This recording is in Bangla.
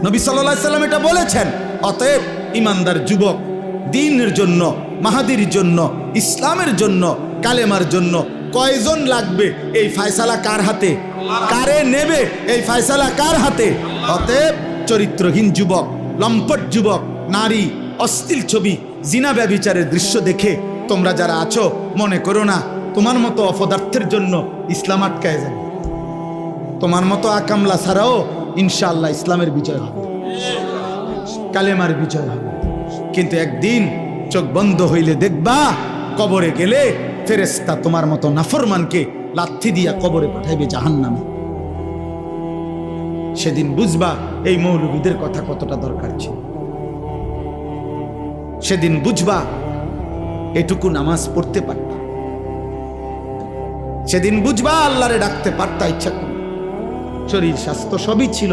নবী সাল্লাল্লাহু আলাইহি সাল্লাম এটা বলেছেন। অতএব ইমানদার যুবক দ্বীনের জন্য, মাহাদির জন্য, ইসলামের জন্য, কালেমার জন্য কয়জন লাগবে এই ফয়সালা কার হাতে? কারে নেবে এই ফয়সালা কার হাতে? অতএব চরিত্রহীন যুবক, লম্পট যুবক, নারী, অশ্লীল ছবি, জিনা ব্যভিচারের দৃশ্য দেখে তোমরা যারা আছো মনে করো না তোমার মতো অপদার্থের জন্য ইসলাম আটকায় যাবে। তোমার মতো আকামলা ছাড়াও ইনশাআল্লাহ ইসলামের বিজয় হবে, কালেমার বিজয় হবে। কিন্তু একদিন চোখ বন্ধ হইলে দেখবা কবরে গেলে ফেরেশতা তোমার মতো নাফরমানকে লাথি দিয়া কবরে পাঠাইবে জাহান্নামে। সেদিন বুঝবা এই মৌলবীদের কথা কতটা দরকার ছিল। সেদিন বুঝবা এটুকু নামাজ পড়তে পারতা। সেদিন বুঝবা আল্লাহরে ডাকতে পারতা ইচ্ছা করে। শরীর স্বাস্থ্য সবই ছিল,